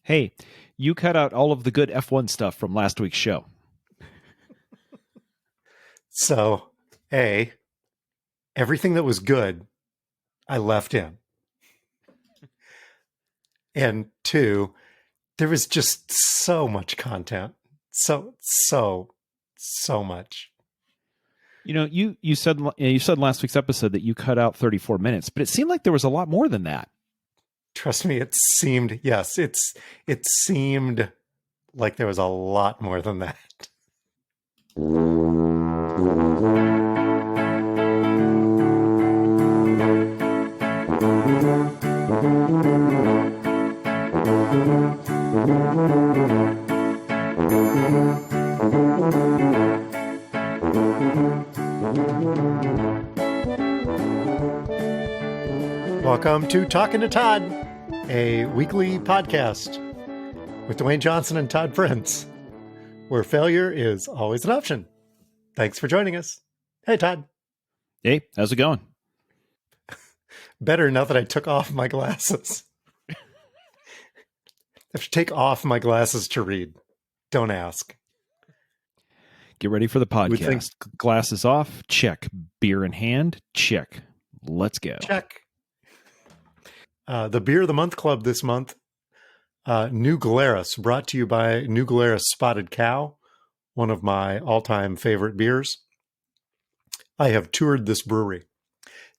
Hey, you cut out all of the good F1 stuff from last week's show. So, A, everything that was good, I left in. And 2, there was just so much content. So much. You know, you said last week's episode that you cut out 34 minutes, but it seemed like there was a lot more than that. Trust me, it seemed like there was a lot more than that. Welcome to Talking to Todd, a weekly podcast with Dewayne Johnson and Todd Friends, where failure is always an option. Thanks for joining us. Hey, Todd. Hey, how's it going? Better now that I took off my glasses. I have to take off my glasses to read. Don't ask. Get ready for the podcast. Glasses off, check. Beer in hand, check. Let's go. Check. The Beer of the Month Club this month, New Glarus, brought to you by New Glarus Spotted Cow, one of my all-time favorite beers. I have toured this brewery.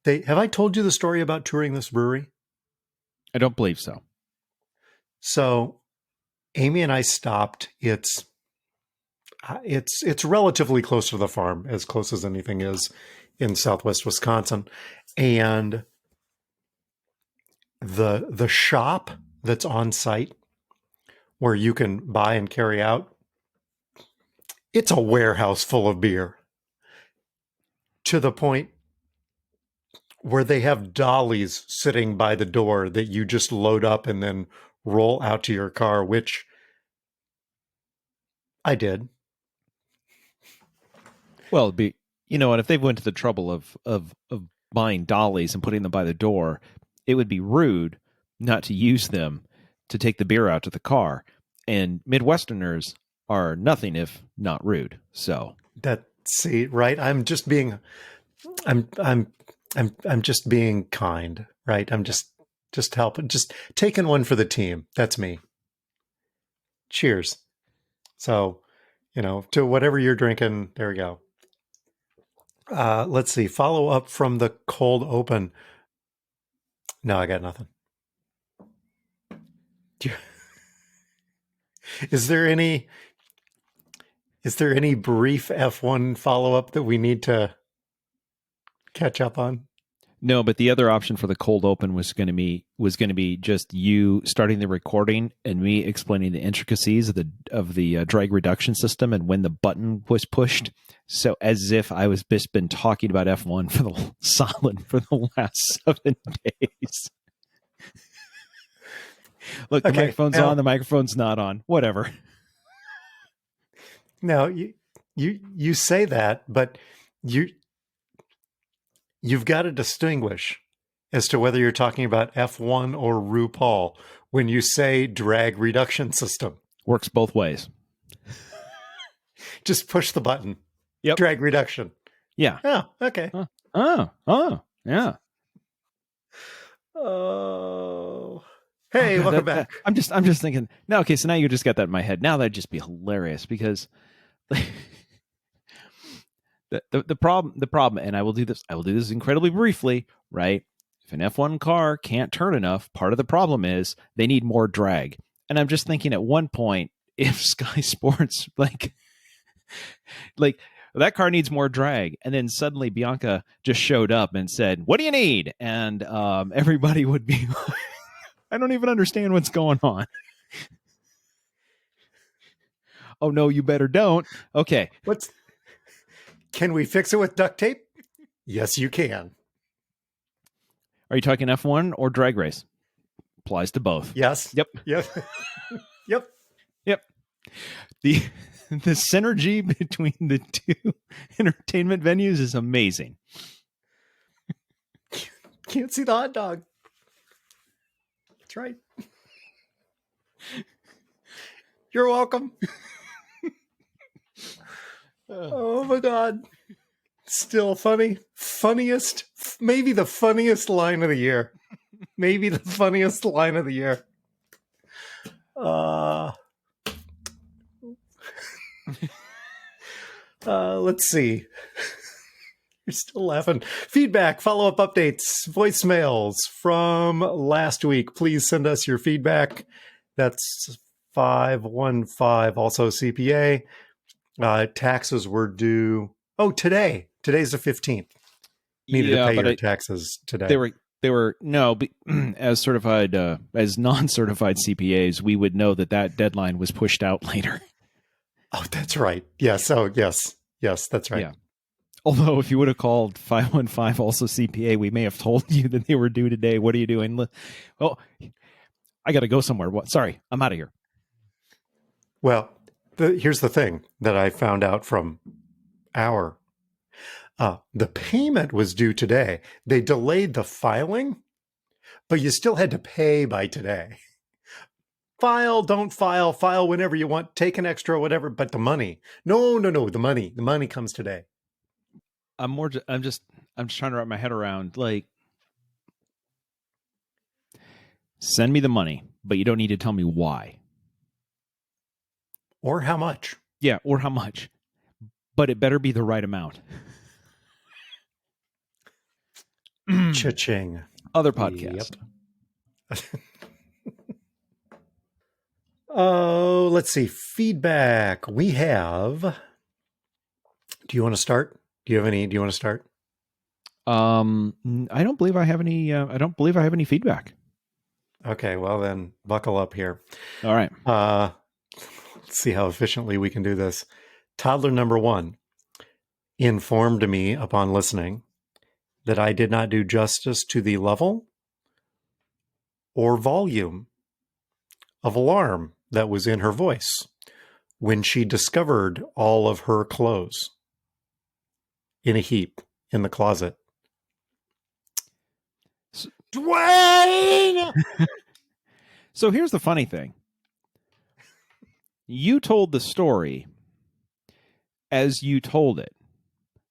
Have I told you the story about touring this brewery? I don't believe so. So, Amy and I stopped. It's relatively close to the farm, as close as anything is in Southwest Wisconsin, and the shop that's on site where you can buy and carry out, it's a warehouse full of beer, to the point where they have dollies sitting by the door that you just load up and then roll out to your car, which I did. Well, it'd be, you know what, if they went to the trouble of buying dollies and putting them by the door, it would be rude not to use them to take the beer out to the car. And Midwesterners are nothing if not rude. So right. I'm just being kind, right? I'm just helping, just taking one for the team. That's me. Cheers. So, to whatever you're drinking, there we go. Let's see. Follow up from the cold open. No, I got nothing. Is there any brief F1 follow-up that we need to catch up on? No, but the other option for the cold open was going to be just you starting the recording and me explaining the intricacies of the drag reduction system and when the button was pushed. So as if I was just been talking about F1 for the last 7 days. Look, the microphone's on, the microphone's not on. Whatever. Now you say that, but you've got to distinguish as to whether you're talking about F1 or RuPaul when you say drag reduction system. Works both ways. Just push the button. Yep. Drag reduction. Yeah. Oh, okay. Yeah. Oh. Hey, welcome back. I'm just thinking. No, okay, so now you just got that in my head. Now that'd just be hilarious because the problem, and I will do this incredibly briefly, right? If an F1 car can't turn enough, part of the problem is they need more drag. And I'm just thinking at one point, if Sky Sports like that car needs more drag, and then suddenly Bianca just showed up and said, "What do you need?" And everybody would be like, I don't even understand what's going on. Oh no, you better don't. Okay. Can we fix it with duct tape? Yes, you can. Are you talking F1 or drag race? Applies to both. Yes. Yep. Yep. The synergy between the two entertainment venues is amazing. Can't see the hot dog. That's right. You're welcome. Oh my God. Still funny. Maybe the funniest line of the year. Maybe the funniest line of the year. Let's see. You're still laughing. Feedback, follow-up updates, voicemails from last week. Please send us your feedback. That's 515, also CPA. Taxes were due. Oh, today. Today's the 15th. Needed to pay your taxes today. They were no, as certified, as non-certified CPAs, we would know that deadline was pushed out later. Oh, that's right. Yes. Oh, yes. Yes, that's right. Yeah. Although if you would have called 515 also CPA, we may have told you that they were due today. What are you doing? Oh, I got to go somewhere. What? Sorry, I'm out of here. Well, here's the thing that I found out from the payment was due today. They delayed the filing, but you still had to pay by today. File, don't file whenever you want, take an extra, whatever, but the money. No, the money comes today. I'm just trying to wrap my head around, like, send me the money, but you don't need to tell me why. Or how much. Yeah, or how much. But it better be the right amount. Cha-ching. Other podcast. Yep. Oh, let's see. Feedback. We have. Do you want to start? Do you want to start? I don't believe I have any. I don't believe I have any feedback. Okay, well then, buckle up here. All right. Let's see how efficiently we can do this. Toddler number 1 informed me upon listening that I did not do justice to the level or volume of alarm that was in her voice when she discovered all of her clothes in a heap in the closet. Dewayne! So here's the funny thing. You told the story as you told it.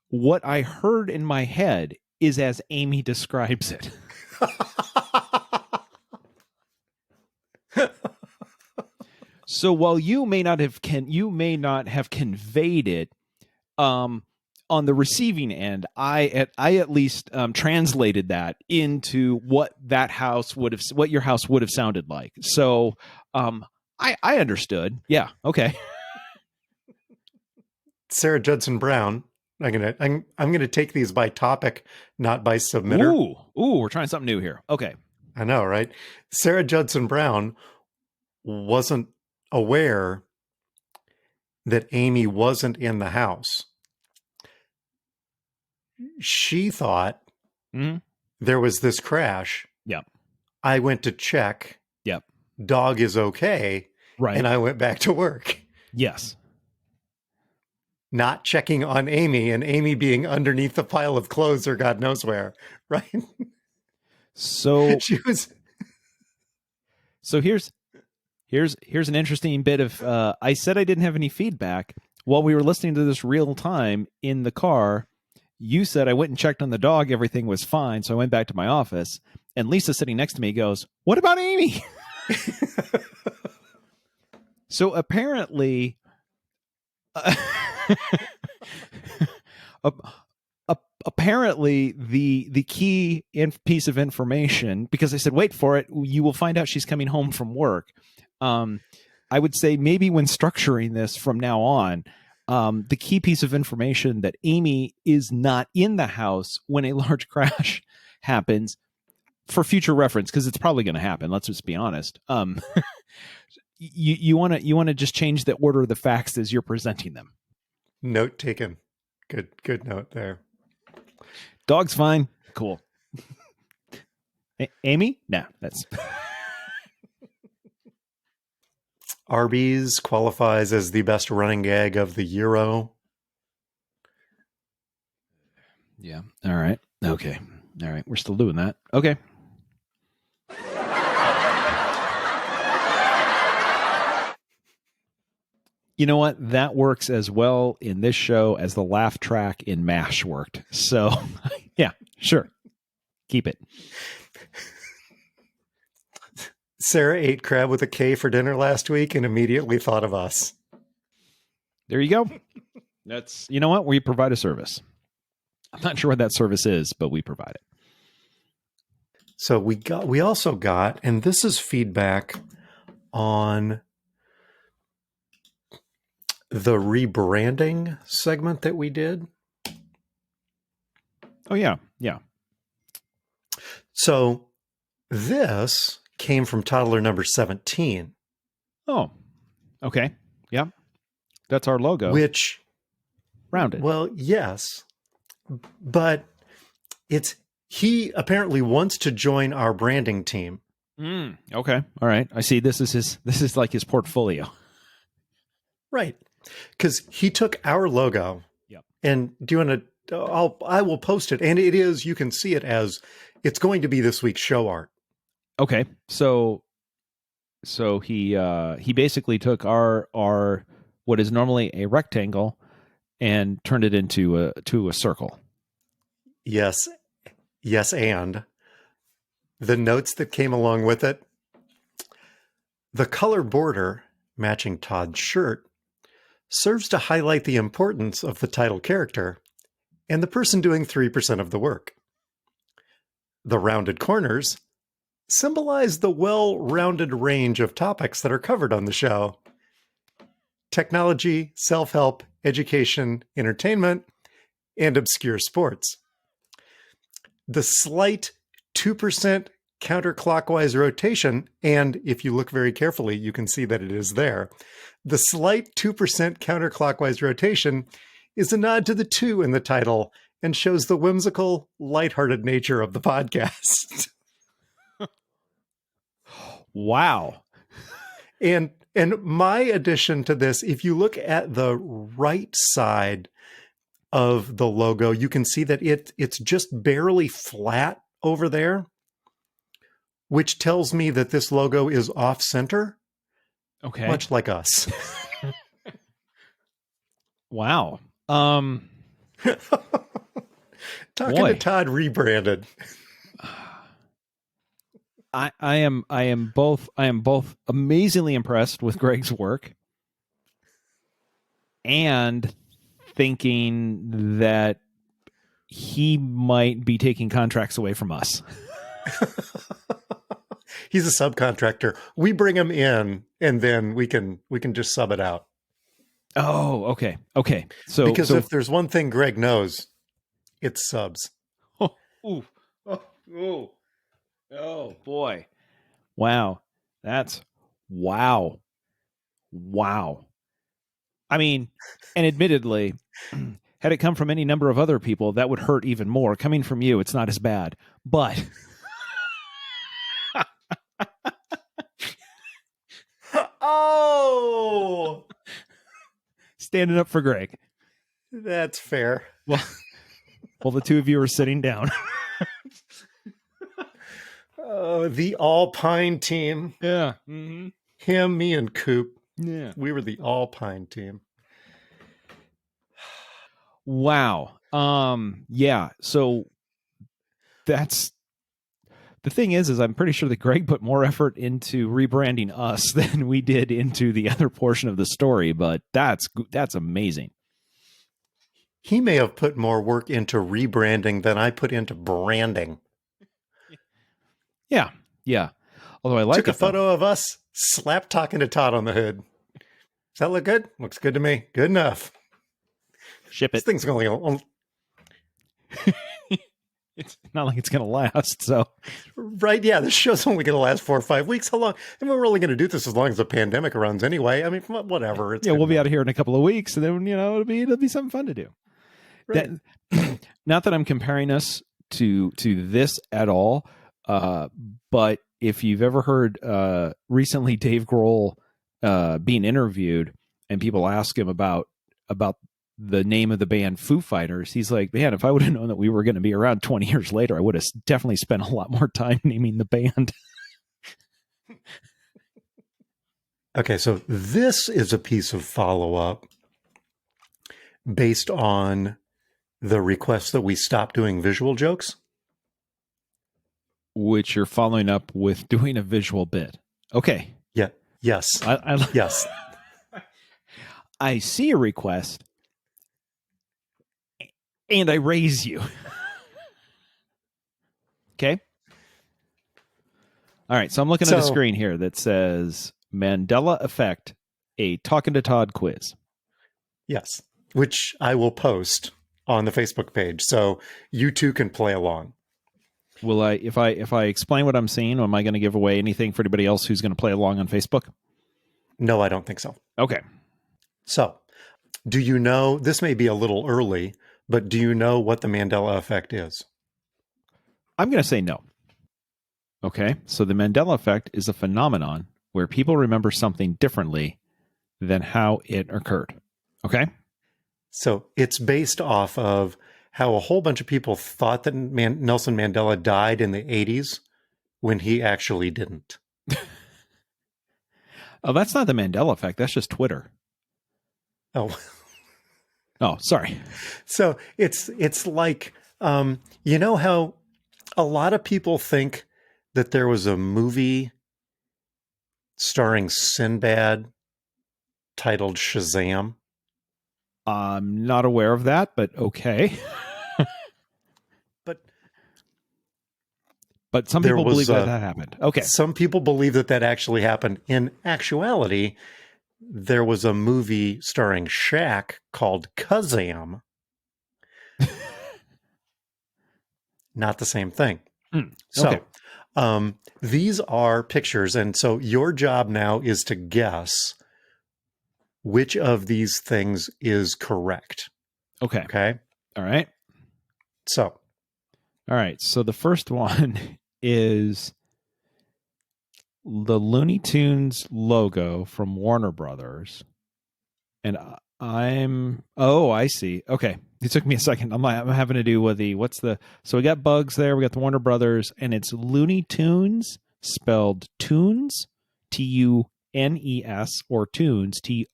What I heard in my head is as Amy describes it. So while you may not have conveyed it on the receiving end, I at least translated that into what your house would have sounded like. So I understood. Yeah. Okay. Sarah Judson Brown. I'm gonna take these by topic, not by submitter. Ooh, we're trying something new here. Okay. I know, right? Sarah Judson Brown wasn't aware that Amy wasn't in the house. She thought there was this crash. Yep. I went to check. Yep. Dog is okay. Right. And I went back to work. Yes. Not checking on Amy, and Amy being underneath the pile of clothes or God knows where. Right. So she was. So here's an interesting bit of, I said I didn't have any feedback while we were listening to this real time in the car. You said I went and checked on the dog. Everything was fine. So I went back to my office, and Lisa sitting next to me goes, "What about Amy?" So apparently, apparently the key piece of information, because I said, wait for it, you will find out she's coming home from work. I would say maybe when structuring this from now on, the key piece of information that Amy is not in the house when a large crash happens, for future reference, because it's probably going to happen. Let's just be honest. You want to just change the order of the facts as you're presenting them. Note taken. Good note there. Dog's fine. Cool. Amy? Nah, that's. Arby's qualifies as the best running gag of the Euro. Yeah. All right. Okay. All right. We're still doing that. Okay. You know what? That works as well in this show as the laugh track in MASH worked. So, yeah, sure. Keep it. Sarah ate crab with a K for dinner last week and immediately thought of us. There you go. That's, you know what? We provide a service. I'm not sure what that service is, but we provide it. So we also got, and this is feedback on the rebranding segment that we did. Oh, yeah. Yeah. So this came from toddler number 17. Oh, okay. Yeah. That's our logo. Which, rounded. Well, yes, but he apparently wants to join our branding team. Okay. All right. I see. This is like his portfolio. Right. Because he took our logo. Yep. And I will post it. And it is, you can see it as, it's going to be this week's show art. Okay. So he basically took our what is normally a rectangle and turned it into a circle. Yes. Yes. And the notes that came along with it, the color border matching Todd's shirt serves to highlight the importance of the title character and the person doing 3% of the work. The rounded corners symbolize the well-rounded range of topics that are covered on the show. Technology, self-help, education, entertainment, and obscure sports. The slight 2% counterclockwise rotation, and if you look very carefully, you can see that it is there. The slight 2% counterclockwise rotation is a nod to the 2 in the title and shows the whimsical, lighthearted nature of the podcast. Wow. And my addition to this, if you look at the right side of the logo, you can see that it's just barely flat over there, which tells me that this logo is off center. Okay. Much like us. Wow. Talking to Todd rebranded. I am both amazingly impressed with Greg's work and thinking that he might be taking contracts away from us. He's a subcontractor. We bring him in and then we can just sub it out. Oh, okay. Okay. So because if there's one thing Greg knows, it's subs. Oh boy. Wow. That's wow. I mean, and admittedly, had it come from any number of other people, that would hurt even more. Coming from you, it's not as bad. But oh, standing up for Greg. That's fair. Well, the two of you are sitting down. Oh, the Alpine team. Yeah. Mm-hmm. Him, me, and Coop. Yeah. We were the Alpine team. Wow. Yeah. So that's the thing is I'm pretty sure that Greg put more effort into rebranding us than we did into the other portion of the story, but that's amazing. He may have put more work into rebranding than I put into branding. Yeah. Yeah. Although I like Took a photo of us slap talking to Todd on the hood. Does that look good? Looks good to me. Good enough. Ship it. This thing's only it's not like it's going to last. So, right. Yeah. This show's only going to last 4 or 5 weeks. How long? I mean, we're only going to do this as long as the pandemic runs anyway. I mean, whatever. Yeah. We'll be out of here in a couple of weeks and then, it'll be something fun to do. Right. Not that I'm comparing us to this at all. But if you've ever heard recently Dave Grohl being interviewed and people ask him about the name of the band Foo Fighters, he's like, man, if I would have known that we were going to be around 20 years later, I would have definitely spent a lot more time naming the band. Okay, so this is a piece of follow-up based on the request that we stop doing visual jokes. Which you're following up with doing a visual bit. Okay. Yeah. Yes. Yes. I see a request and I raise you. Okay. All right. So I'm looking at a screen here that says Mandela Effect, a Talking to Todd quiz. Yes. Which I will post on the Facebook page. So you too can play along. Will I, if I explain what I'm seeing, am I going to give away anything for anybody else who's going to play along on Facebook? No, I don't think so. Okay. So, do you know, this may be a little early, but do you know what the Mandela Effect is? I'm going to say no. Okay. So the Mandela Effect is a phenomenon where people remember something differently than how it occurred. Okay. So it's based off of how a whole bunch of people thought that Nelson Mandela died in the 80s when he actually didn't. Oh, that's not the Mandela Effect. That's just Twitter. Oh. Oh, sorry. So it's like, you know how a lot of people think that there was a movie starring Sinbad titled Shazam? I'm not aware of that, but okay. But some people believe that happened. Okay. Some people believe that actually happened. In actuality, there was a movie starring Shaq called Kazam. Not the same thing. Okay. So these are pictures. And so your job now is to guess which of these things is correct. Okay. Okay. All right. So. All right. So the first one is the Looney Tunes logo from Warner Brothers. And I see. Okay. It took me a second. I'm having to do with so we got Bugs there. We got the Warner Brothers, and it's Looney Tunes spelled Tunes, Tunes, or Tunes, Toons.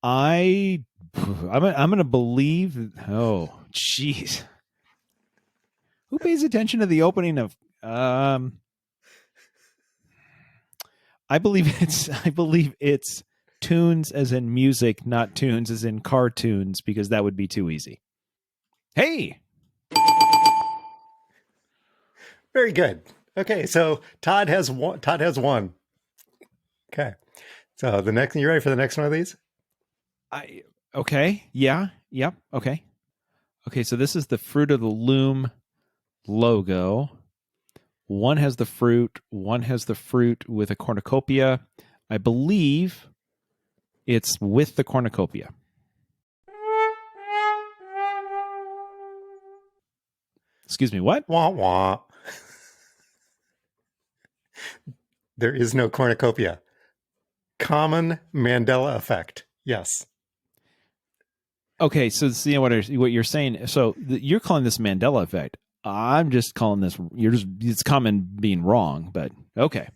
I'm going to believe. Oh, jeez. Who pays attention to the opening of? I believe it's tunes as in music, not tunes as in cartoons, because that would be too easy. Hey, very good. Okay, so Todd has one. Okay, so the next, you ready for the next one of these? Okay, yeah, yep, okay. So this is the Fruit of the Loom logo. One has the fruit with a cornucopia. I believe it's with the cornucopia. Excuse me, what? Wah wah. There is no cornucopia. Common Mandela Effect. Yes. Okay, so see what you're saying. So you're calling this Mandela Effect. I'm just calling this. It's common being wrong, but okay.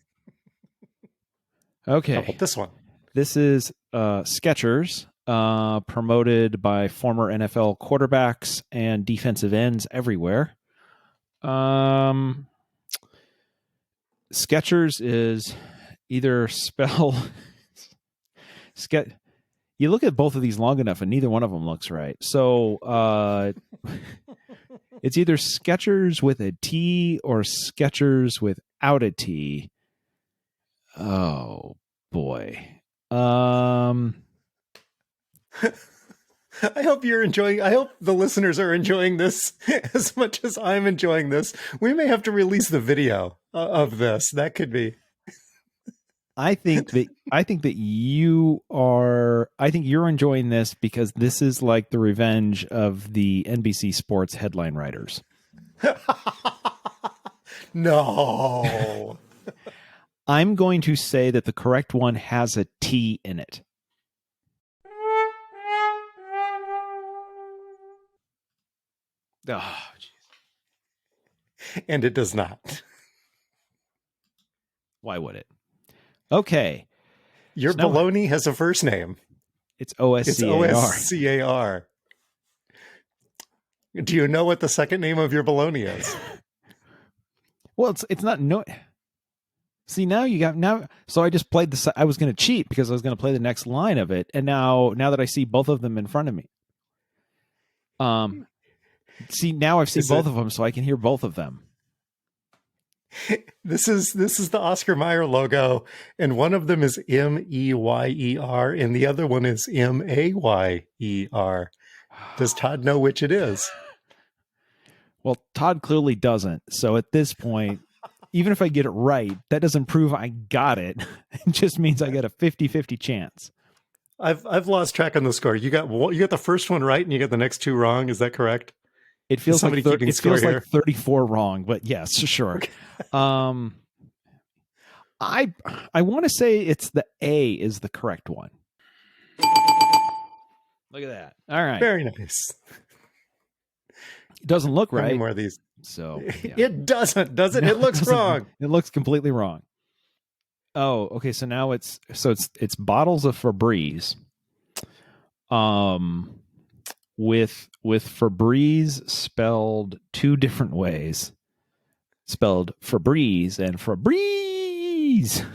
Okay. How about this one? This is Skechers, promoted by former NFL quarterbacks and defensive ends everywhere. Skechers is either spell You look at both of these long enough and neither one of them looks right. So it's either Skechers with a T or Skechers without a T. Oh boy. I hope the listeners are enjoying this as much as I'm enjoying this. We may have to release the video of this. That could be. I think that you're enjoying this because this is like the revenge of the NBC Sports headline writers. No. I'm going to say that the correct one has a T in it. Oh, geez. And it does not. Why would it? Okay. Your bologna has a first name. It's OSCAR. It's OSCAR. Do you know what the second name of your bologna is? Well, it's not no. See, now you got now. So I just played I was going to cheat because I was going to play the next line of it, and now that I see both of them in front of me, see now I've seen both of them, so I can hear both of them. This is the Oscar Mayer logo, and one of them is MEYER, and the other one is MAYER. Does Todd know which it is? Well, Todd clearly doesn't. So at this point, even if I get it right, that doesn't prove I got it. It just means I got a 50-50 chance. I've lost track on the score. You got the first one right, and you got the next two wrong. Is that correct? It feels like it feels like 34 wrong, but yes, sure. Okay. I want to say it's the A is the correct one. Look at that. All right. Very nice. It doesn't look right. How many more of these? So yeah. It doesn't, does it? No, it looks wrong. It looks completely wrong. Oh, okay. So now it's bottles of Febreze. With Febreze spelled two different ways. Spelled Febreze and Febreze.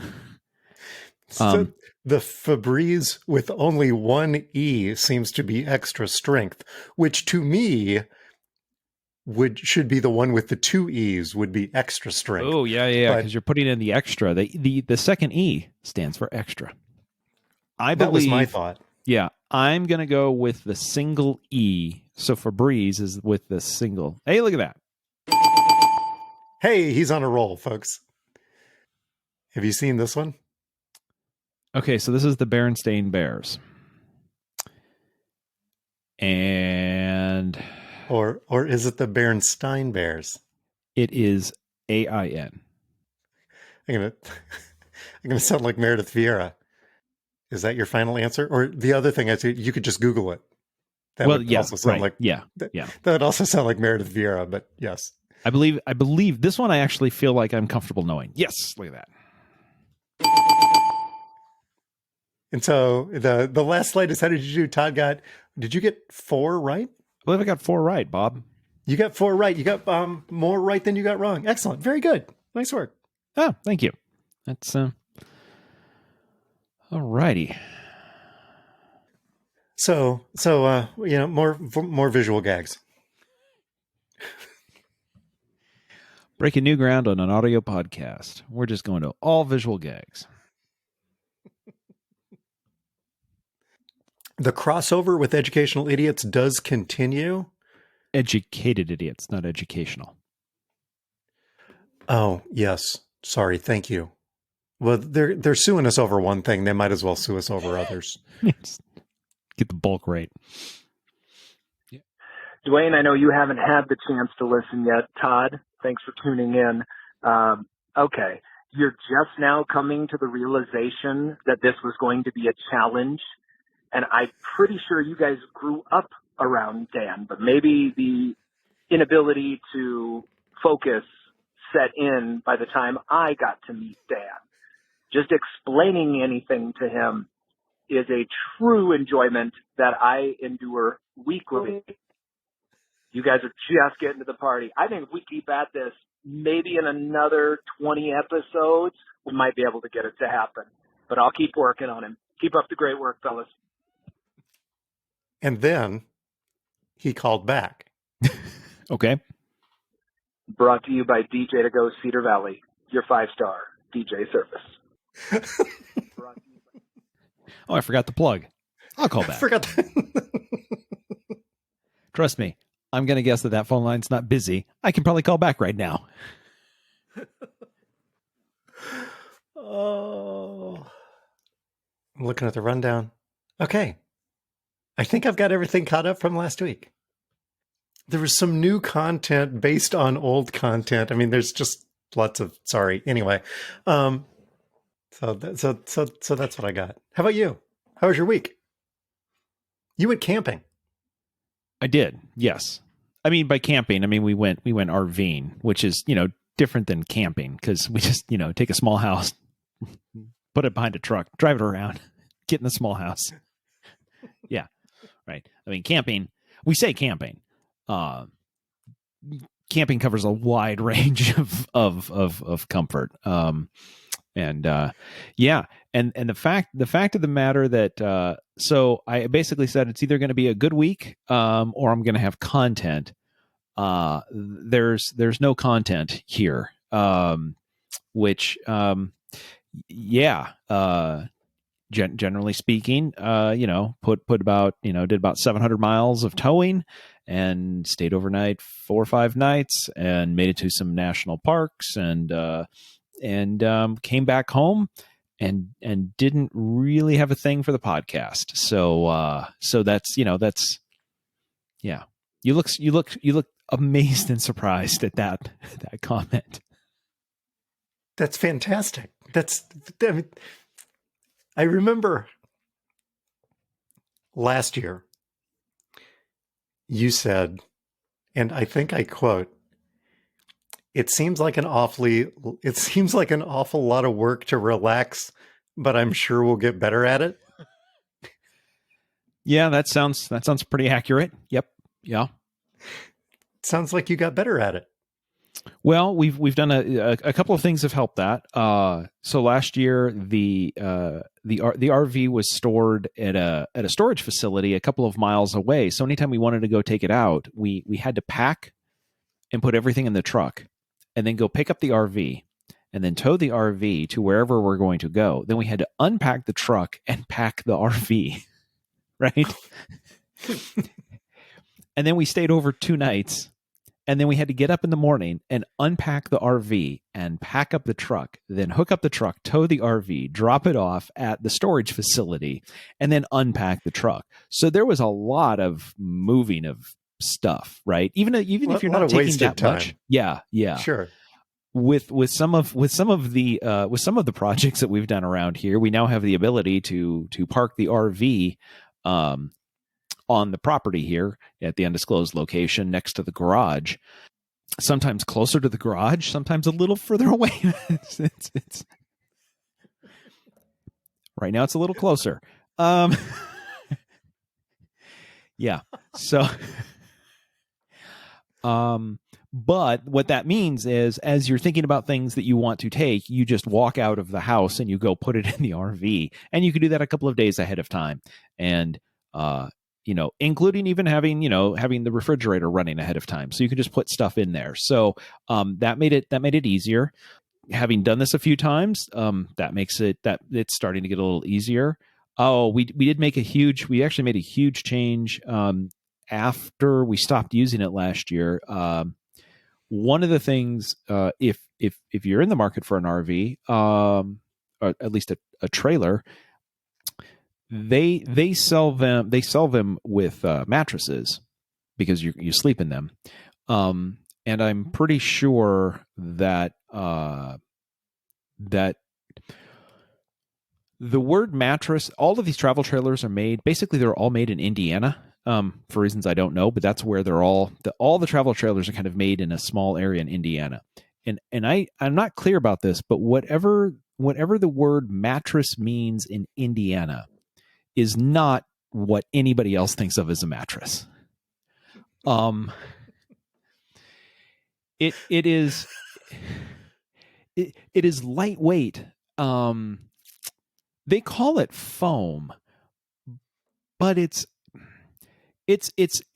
So the Febreze with only one E seems to be extra strength, which to me should be the one with the two E's would be extra strength. Oh, yeah, because you're putting in the extra. The second E stands for extra. That was my thought. Yeah, I'm going to go with the single E. So Febreze is with the single. Hey, look at that. Hey, he's on a roll, folks. Have you seen this one? Okay, so this is the Berenstain Bears. And... Or is it the Berenstein Bears? It is AIN. I'm gonna sound like Meredith Vieira. Is that your final answer? Or the other thing I said, you could just Google it. That would also sound like that would also sound like Meredith Vieira, but yes. I believe this one I actually feel like I'm comfortable knowing. Yes, look at that. And so the last slide is how did you do? Todd did you get 4 right? I believe I got 4 right, Bob. You got 4 right. You got more right than you got wrong. Excellent. Very good. Nice work. Oh, thank you. That's all righty. So more visual gags. Breaking new ground on an audio podcast. We're just going to all visual gags. The crossover with Educational Idiots does continue. Educated idiots, not educational. Oh, yes. Sorry. Thank you. Well, they're suing us over one thing. They might as well sue us over others. Get the bulk rate. Yeah. Dewayne, I know you haven't had the chance to listen yet. Todd, thanks for tuning in. Okay. You're just now coming to the realization that this was going to be a challenge. And I'm pretty sure you guys grew up around Dan, but maybe the inability to focus set in by the time I got to meet Dan. Just explaining anything to him is a true enjoyment that I endure weekly. You guys are just getting to the party. I think if we keep at this, maybe in another 20 episodes, we might be able to get it to happen. But I'll keep working on him. Keep up the great work, fellas. And then he called back. Okay. Brought to you by DJ to Go Cedar Valley, your 5-star DJ service. Oh, I forgot the plug. I'll call back. Trust me, I'm going to guess that phone line's not busy. I can probably call back right now. Oh, I'm looking at the rundown. Okay. I think I've got everything caught up from last week. There was some new content based on old content. I mean, there's just lots of, sorry. Anyway. So that's what I got. How about you? How was your week? You went camping. I did. Yes. I mean, by camping, I mean, we went RVing, which is, different than camping because we just, take a small house, put it behind a truck, drive it around, get in the small house. Yeah. Right. I mean, camping, we say camping, camping covers a wide range of comfort. And the fact of the matter that, so I basically said it's either going to be a good week, or I'm going to have content. There's no content here, which, generally speaking, did about 700 miles of towing and stayed overnight 4 or 5 nights and made it to some national parks and came back home and didn't really have a thing for the podcast. So that's yeah. You look amazed and surprised at that comment. That's fantastic. I remember last year you said, and I think I quote, it seems like an awful lot of work to relax, but I'm sure we'll get better at it. Yeah, that sounds pretty accurate. Yep. Yeah. Sounds like you got better at it. Well, we've done a couple of things have helped that. So last year the RV was stored at a storage facility a couple of miles away. So anytime we wanted to go take it out, we had to pack and put everything in the truck and then go pick up the RV and then tow the RV to wherever we're going to go. Then we had to unpack the truck and pack the RV, right? And then we stayed over 2 nights. And then we had to get up in the morning and unpack the RV and pack up the truck, then hook up the truck, tow the RV, drop it off at the storage facility, and then unpack the truck. So there was a lot of moving of stuff, right? Even if you're not taking that much. Yeah. Sure. With some of the projects that we've done around here, we now have the ability to park the RV on the property here at the undisclosed location next to the garage, sometimes closer to the garage, sometimes a little further away. it's right now it's a little closer. Yeah. So, but what that means is as you're thinking about things that you want to take, you just walk out of the house and you go put it in the RV, and you can do that a couple of days ahead of time. And, including even having the refrigerator running ahead of time. So you can just put stuff in there. So that made it easier. Having done this a few times, that makes it's starting to get a little easier. Oh, we actually made a huge change after we stopped using it last year. One of the things, if you're in the market for an RV, or at least a trailer, they sell them with mattresses because you sleep in them, and I'm pretty sure that that the word mattress, all of these travel trailers are made, basically they're all made in Indiana, for reasons I don't know, but that's where all the travel trailers are kind of made in a small area in Indiana, and I'm not clear about this, but whatever the word mattress means in Indiana is not what anybody else thinks of as a mattress. It is lightweight. They call it foam, but it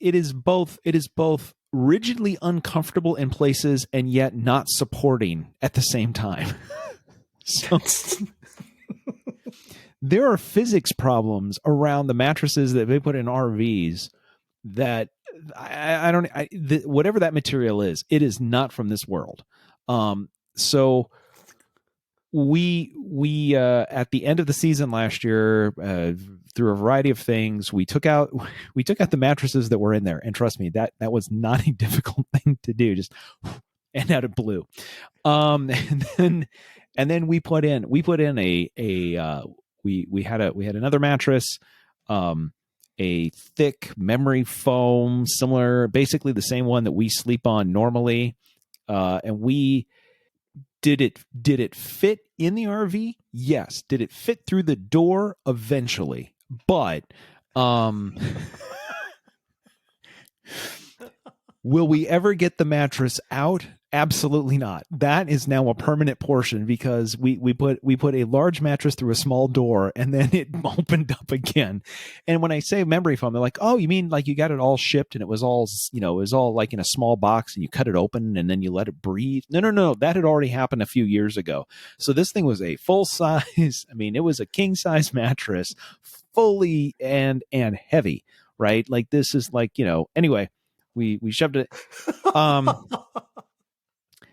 is both rigidly uncomfortable in places and yet not supporting at the same time. So there are physics problems around the mattresses that they put in RVs that whatever that material is, it is not from this world. So we at the end of the season last year, through a variety of things, we took out the mattresses that were in there, and trust me, that was not a difficult thing to do. Just and out it blew. And then we put in we had another mattress, a thick memory foam, similar, basically the same one that we sleep on normally, and we Did it fit in the RV? Yes. Did it fit through the door? Eventually. But will we ever get the mattress out? Absolutely not. That is now a permanent portion because we put a large mattress through a small door and then it opened up again. And when I say memory foam, they're like, "Oh, you mean like you got it all shipped and it was all, it was all like in a small box and you cut it open and then you let it breathe?" No. That had already happened a few years ago. So this thing was a full size. I mean, it was a king size mattress, fully and heavy, right? Like this is like, anyway, we shoved it.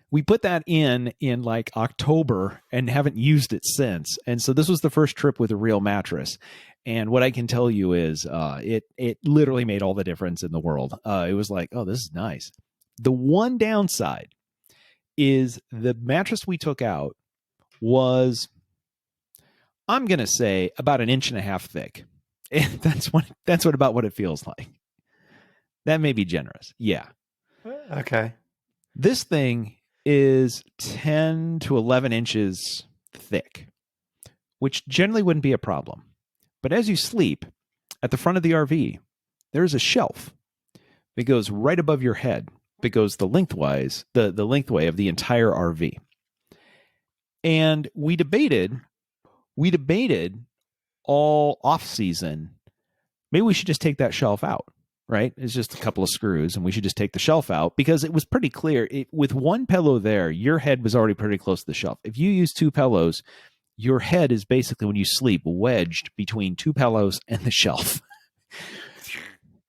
We put that in like October and haven't used it since. And so this was the first trip with a real mattress. And what I can tell you is it literally made all the difference in the world. It was like, oh, this is nice. The one downside is the mattress we took out was, I'm going to say, about 1.5 inches thick. And that's about what it feels like. That may be generous. Yeah. Okay. This thing is 10 to 11 inches thick, which generally wouldn't be a problem. But as you sleep, at the front of the RV, there's a shelf that goes right above your head. That goes the lengthway of the entire RV. And we debated all off season, maybe we should just take that shelf out. Right? It's just a couple of screws and we should just take the shelf out because it was pretty clear. With one pillow there, your head was already pretty close to the shelf. If you use two pillows, your head is basically, when you sleep, wedged between two pillows and the shelf.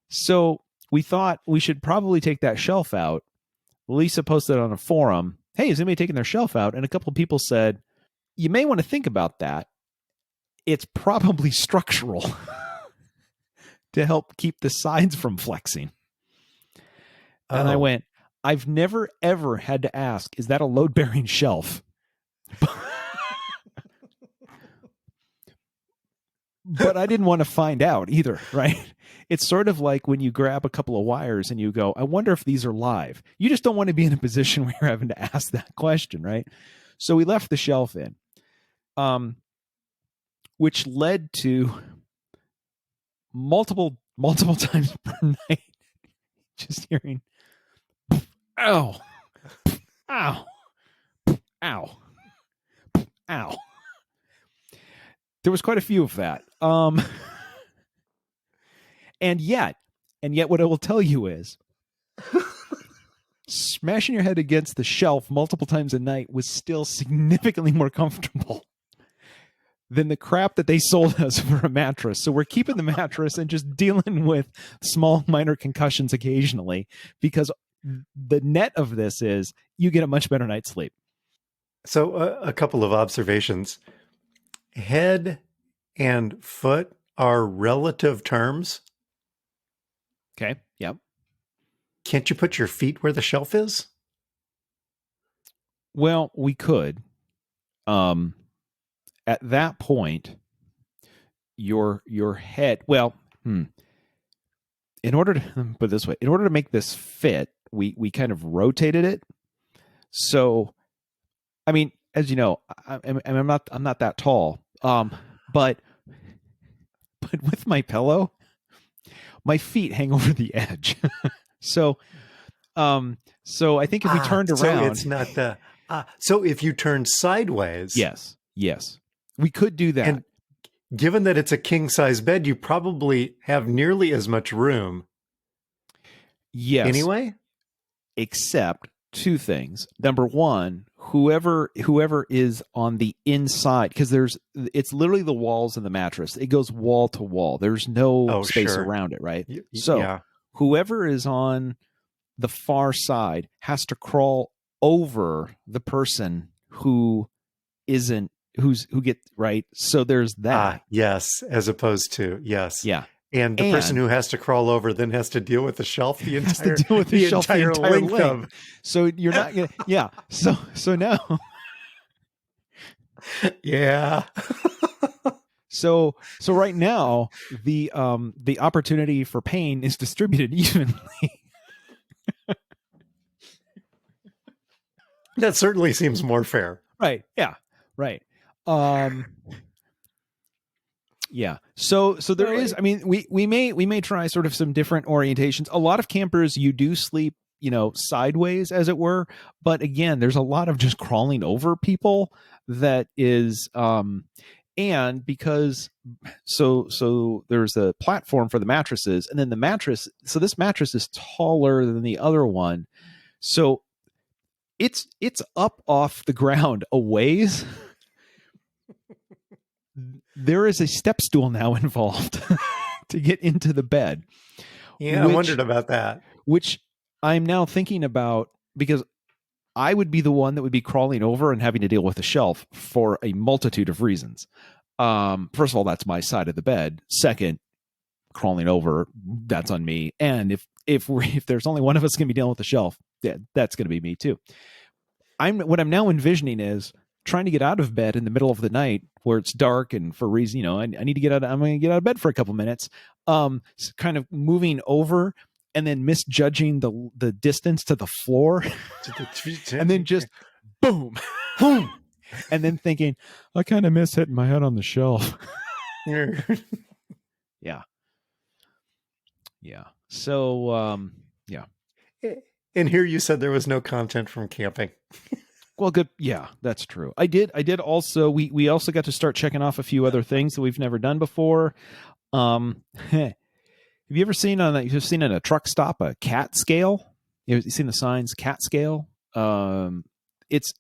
So we thought we should probably take that shelf out. Lisa posted on a forum, "Hey, is anybody taking their shelf out?" And a couple of people said, "You may want to think about that. It's probably structural." To help keep the sides from flexing. And I went, I've never, ever had to ask, is that a load-bearing shelf? But I didn't want to find out either, right? It's sort of like when you grab a couple of wires and you go, I wonder if these are live. You just don't want to be in a position where you're having to ask that question, right? So we left the shelf in, which led to multiple times per night, just hearing, ow, ow, ow, ow. There was quite a few of that. And yet what I will tell you is smashing your head against the shelf multiple times a night was still significantly more comfortable than the crap that they sold us for a mattress. So we're keeping the mattress and just dealing with small minor concussions occasionally, because the net of this is you get a much better night's sleep. So a couple of observations. Head and foot are relative terms. Okay. Yep. Can't you put your feet where the shelf is? Well, we could. At that point, your head, in order to put it this way, in order to make this fit, we kind of rotated it. So, I mean, as you know, I'm not that tall. But with my pillow, my feet hang over the edge. So I think if we turned around, so it's not the. So if you turn sideways, yes, we could do that. And given that it's a king size bed, you probably have nearly as much room. Yes. Anyway, except two things. Number one, whoever is on the inside, because it's literally the walls of the mattress. It goes wall to wall. There's no space around it, right? So whoever is on the far side has to crawl over the person who gets right. So there's that. Yes. As opposed to, yes. Yeah. And the person who has to crawl over then has to deal with the shelf the entire, entire length of. So you're not going to, yeah. So now. Yeah. So right now the opportunity for pain is distributed evenly. That certainly seems more fair. Right. Yeah. Right. Yeah. So there is, I mean, we may try sort of some different orientations. A lot of campers, you do sleep, sideways as it were. But again, there's a lot of just crawling over people that is, and because so there's a platform for the mattresses, and then the mattress. So this mattress is taller than the other one. So it's up off the ground a ways. There is a step stool now involved to get into the bed. Yeah, I wondered about that. Which I'm now thinking about, because I would be the one that would be crawling over and having to deal with the shelf for a multitude of reasons. First of all, that's my side of the bed. Second, crawling over, that's on me. And if there's only one of us going to be dealing with the shelf, yeah, that's going to be me too. What I'm now envisioning is trying to get out of bed in the middle of the night where it's dark, and for reason, I need to get out. I'm going to get out of bed for a couple minutes. Kind of moving over and then misjudging the distance to the floor, and then just boom, boom, and then thinking, I kind of miss hitting my head on the shelf. Yeah. So, yeah. And here you said there was no content from camping. Well, good. Yeah, that's true. I did also, we also got to start checking off a few other things that we've never done before. Have you ever seen you've seen at a truck stop, a cat scale? You've seen the signs, cat scale? It's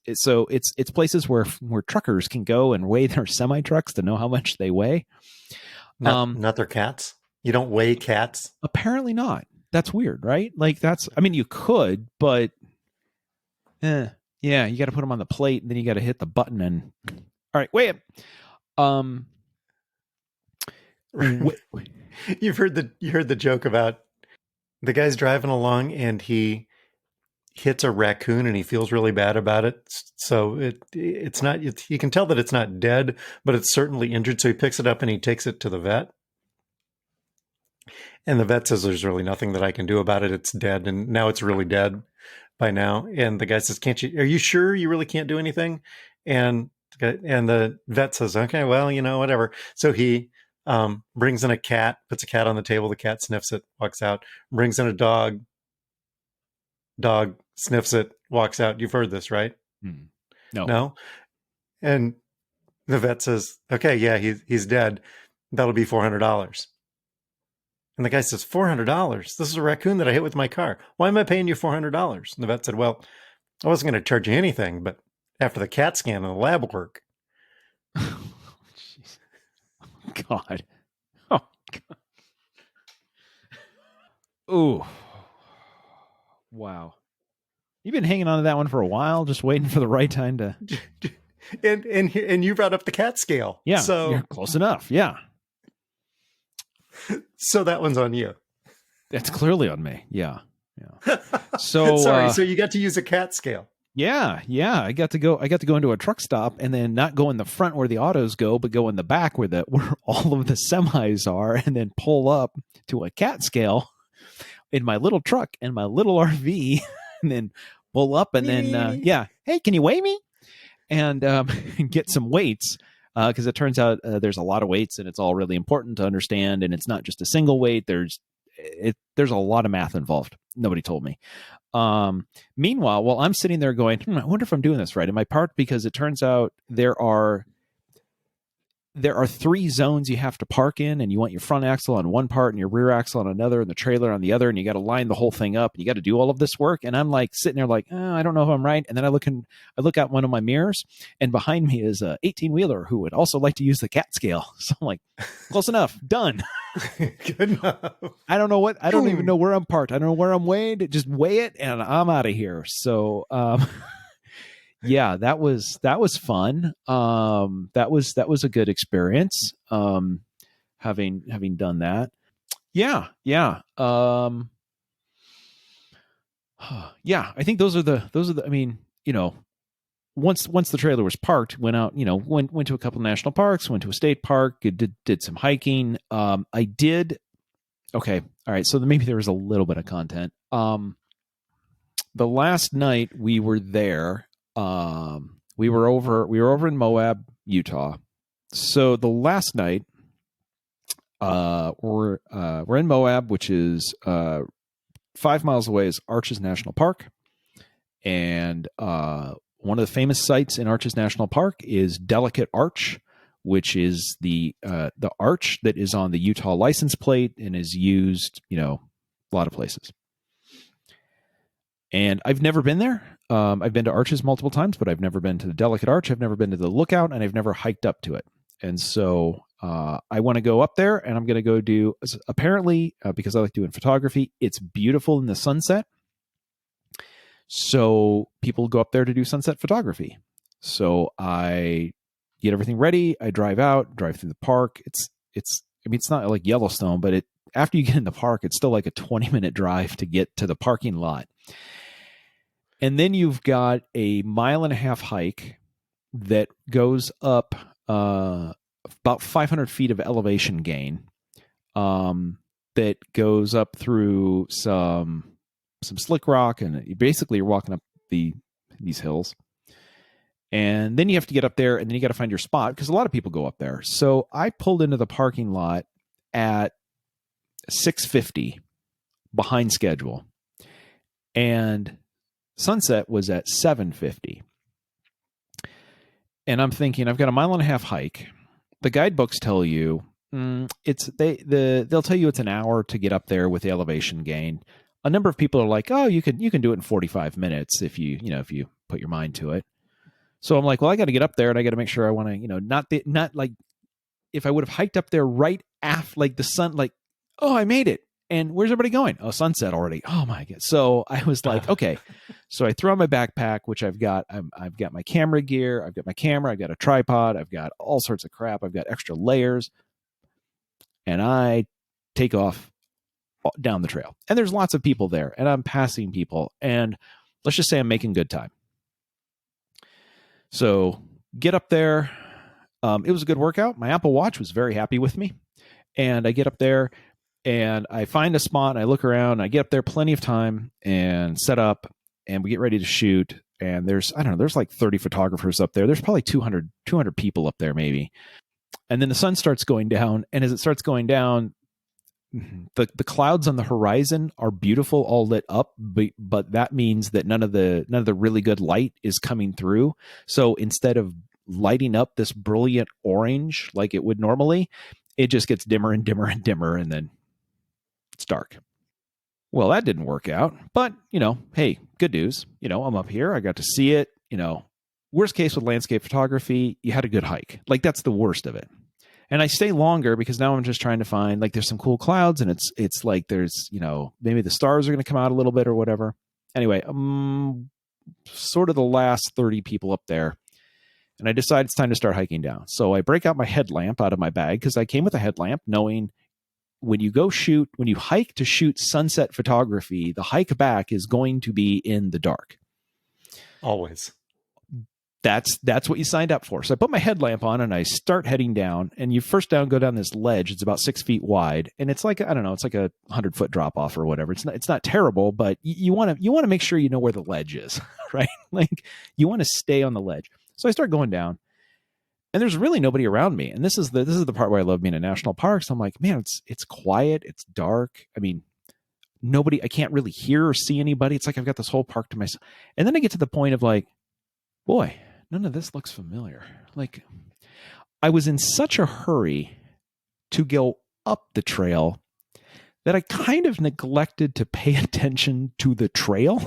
places where truckers can go and weigh their semi trucks to know how much they weigh. Not their cats. You don't weigh cats? Apparently not. That's weird, right? Like you could, but yeah, you got to put them on the plate, and then you got to hit the button and all right, weigh it. You heard the joke about the guy's driving along and he hits a raccoon and he feels really bad about it. So it's not, you can tell that it's not dead, but it's certainly injured. So he picks it up and he takes it to the vet. And the vet says, there's really nothing that I can do about it. It's dead. And now it's really dead by now. And the guy says, are you sure you really can't do anything? And the vet says, okay, well, whatever. So he brings in a cat, puts a cat on the table. The cat sniffs it, walks out, brings in a dog sniffs it, walks out. You've heard this, right? No. And the vet says, okay, yeah, he's dead. That'll be $400. And the guy says, $400? This is a raccoon that I hit with my car. Why am I paying you $400? And the vet said, well, I wasn't going to charge you anything, but after the CAT scan and the lab work. Oh, God. Oh, God. Ooh. Wow. You've been hanging on to that one for a while, just waiting for the right time to. And you brought up the CAT scale. Yeah. So you're close enough. Yeah. So that one's on you. That's clearly on me. Yeah. So sorry. So you got to use a CAT scale. Yeah. I got to go into a truck stop and then not go in the front where the autos go, but go in the back where all of the semis are, and then pull up to a CAT scale in my little truck and my little RV, and then pull up and then, hey, can you weigh me? And get some weights, because it turns out there's a lot of weights, and it's all really important to understand, and it's not just a single weight. There's a lot of math involved. Nobody told me. Meanwhile, while I'm sitting there going, I wonder if I'm doing this right. Am I parked? Because it turns out there are 3 zones you have to park in, and you want your front axle on one part and your rear axle on another and the trailer on the other, and you got to line the whole thing up. You got to do all of this work. And I'm like sitting there like, I don't know if I'm right. And then I look out one of my mirrors, and behind me is a 18-wheeler who would also like to use the CAT scale. So I'm like, close enough, done. Good enough. I don't even know where I'm parked. I don't know where I'm weighed. Just weigh it and I'm out of here. So, yeah, that was fun. That was a good experience. Having done that. Yeah. Yeah. I think those are the, I mean, once the trailer was parked, went out, went to a couple national parks, went to a state park, did some hiking. Okay. All right. So maybe there was a little bit of content. The last night we were there, we were over in Moab, Utah. So the last night, we're in Moab, which is 5 miles away is Arches National Park, and one of the famous sites in Arches National Park is Delicate Arch, which is the arch that is on the Utah license plate and is used, a lot of places. And I've never been there. I've been to Arches multiple times, but I've never been to the Delicate Arch. I've never been to the Lookout, and I've never hiked up to it. And so I want to go up there, and I'm going to go do, apparently, because I like doing photography, it's beautiful in the sunset. So people go up there to do sunset photography. So I get everything ready. I drive through the park. It's not like Yellowstone, but after you get in the park, it's still like a 20-minute drive to get to the parking lot. And then you've got a 1.5-mile hike that goes up about 500 feet of elevation gain, that goes up through some slick rock, and you're walking up these hills. And then you have to get up there, and then you got to find your spot because a lot of people go up there. So I pulled into the parking lot at 6:50 behind schedule, and sunset was at 7:50. And I'm thinking, I've got a 1.5-mile hike. The guidebooks tell you they'll tell you it's an hour to get up there with the elevation gain. A number of people are like, oh, you can do it in 45 minutes if you put your mind to it. So I'm like, well, I got to get up there, and I got to make sure I want to, not like if I would have hiked up there right after, like the sun, like, oh, I made it. And where's everybody going? Oh, sunset already. Oh my God. So I was like, okay. So I throw on my backpack, which I've got my camera gear. I've got my camera. I've got a tripod. I've got all sorts of crap. I've got extra layers. And I take off down the trail. And there's lots of people there, and I'm passing people. And let's just say I'm making good time. So get up there. It was a good workout. My Apple Watch was very happy with me. And I get up there, and I find a spot, and I look around. I get up there plenty of time and set up, and we get ready to shoot. And there's like 30 photographers up there. There's probably 200 people up there maybe. And then the sun starts going down. And as it starts going down, the clouds on the horizon are beautiful, all lit up, but that means that none of the really good light is coming through. So instead of lighting up this brilliant orange like it would normally, it just gets dimmer and dimmer and dimmer, and then it's dark. Well, that didn't work out, but hey, good news. I'm up here. I got to see it. Worst case with landscape photography, you had a good hike. Like, that's the worst of it. And I stay longer because now I'm just trying to find, like, there's some cool clouds, and it's like there's, maybe the stars are going to come out a little bit or whatever. Anyway, sort of the last 30 people up there, and I decide it's time to start hiking down. So I break out my headlamp out of my bag because I came with a headlamp, knowing when you hike to shoot sunset photography, the hike back is going to be in the dark. Always. That's what you signed up for. So I put my headlamp on, and I start heading down, and you first go down this ledge. It's about 6 feet wide, and it's like, I don't know, it's like a 100-foot drop off or whatever. It's not terrible, but you want to make sure you know where the ledge is, right? Like, you want to stay on the ledge. So I start going down, and there's really nobody around me. And this is the part where I love being in national parks. I'm like, man, it's quiet, it's dark. I mean, I can't really hear or see anybody. It's like I've got this whole park to myself. And then I get to the point of like, boy, none of this looks familiar. Like, I was in such a hurry to go up the trail that I kind of neglected to pay attention to the trail.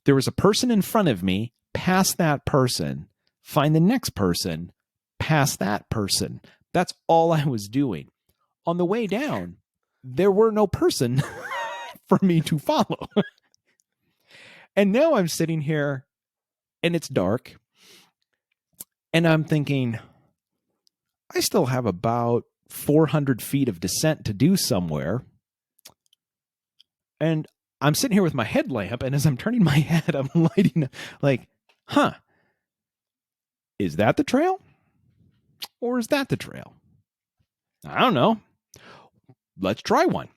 There was a person in front of me, past that person, find the next person, past that person. That's all I was doing. On the way down, there were no person for me to follow. And now I'm sitting here, and it's dark, and I'm thinking, I still have about 400 feet of descent to do somewhere. And I'm sitting here with my headlamp, and as I'm turning my head, I'm lighting, like, is that the trail? Or is that the trail? I don't know. Let's try one.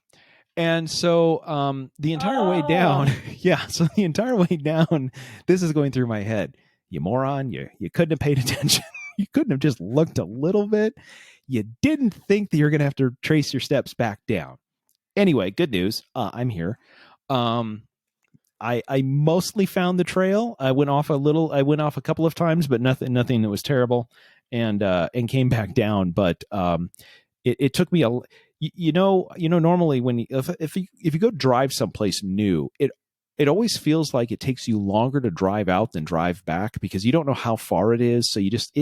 And so the entire way down, yeah, so the entire way down, this is going through my head. You moron, you couldn't have paid attention. You couldn't have just looked a little bit. You didn't think that you're going to have to trace your steps back down. Anyway, good news. I'm here. I mostly found the trail. I went off a couple of times, but nothing that was terrible, and came back down. But it took me normally when if you go drive someplace new, it always feels like it takes you longer to drive out than drive back because you don't know how far it is. So you just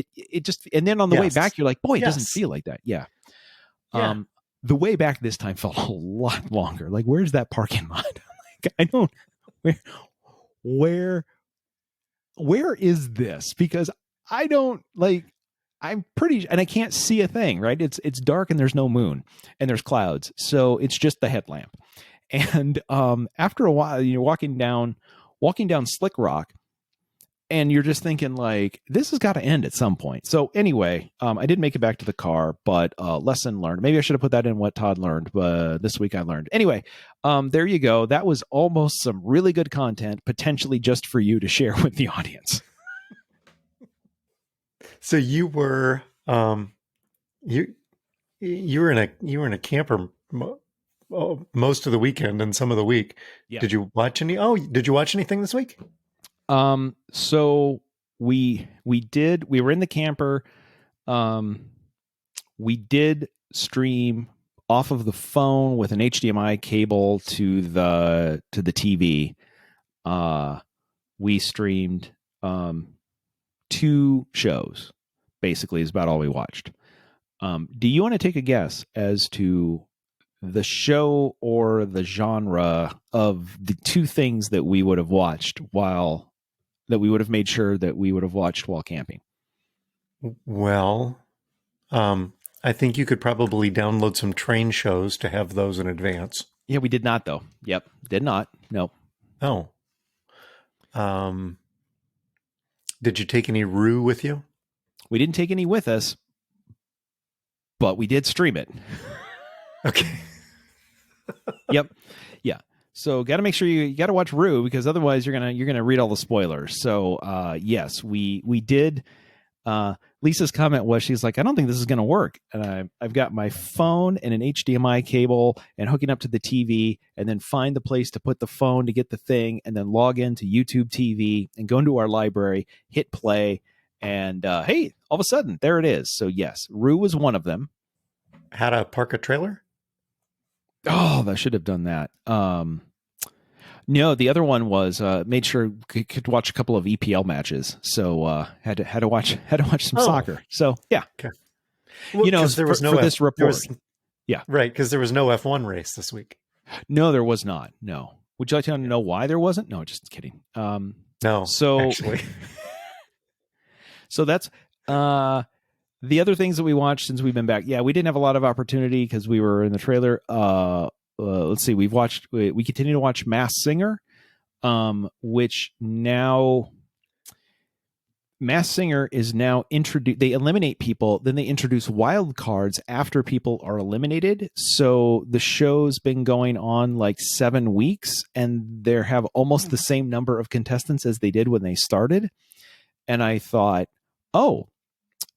and then on the way back you're like, boy, it doesn't feel like that. Yeah. The way back this time felt a lot longer. Like, where's that parking lot? Like, I don't. Where is this? Because I don't like. I'm pretty, and I can't see a thing. Right? It's dark and there's no moon and there's clouds, so it's just the headlamp. And after a while, you're walking down Slick Rock, and you're just thinking like, this has got to end at some point. So anyway, I did make it back to the car, but lesson learned. Maybe I should have put that in what Todd learned, but this week I learned. Anyway, there you go. That was almost some really good content, potentially just for you to share with the audience. So you were you were in a camper most of the weekend and some of the week. Yeah. Did you watch anything this week? So we were in the camper. We did stream off of the phone with an HDMI cable to the TV. We streamed, 2 shows, basically is about all we watched. Do you want to take a guess as to the show or the genre of the 2 things that we would have watched that we would have made sure that we would have watched while camping? Well, I think you could probably download some train shows to have those in advance. Yeah, we did not though. Yep. Did not. No. Oh. Did you take any Rue with you? We didn't take any with us, but we did stream it. Okay. Yep. Yeah. So got to make sure you got to watch Rue, because otherwise you're gonna read all the spoilers. So yes, we did. Lisa's comment was, she's like, I don't think this is gonna work. And I've got my phone and an HDMI cable and hooking up to the TV, and then find the place to put the phone to get the thing, and then log into YouTube TV and go into our library, hit play, and hey, all of a sudden there it is. So yes, Rue was one of them. How to park a trailer? Oh, I should have done that. No, the other one was made sure could watch a couple of EPL matches. So had to watch some soccer. So yeah, okay. Well, there was no this report. Yeah, right, because there was no F1 race this week. No, there was not. No. Would you like to know why there wasn't? No, just kidding. No. So actually, so that's the other things that we watched since we've been back. Yeah, we didn't have a lot of opportunity because we were in the trailer. Let's see. We continue to watch Masked Singer, which now Masked Singer is now introduced. They eliminate people, then they introduce wild cards after people are eliminated. So the show's been going on like 7 weeks, and they have almost the same number of contestants as they did when they started. And I thought, oh,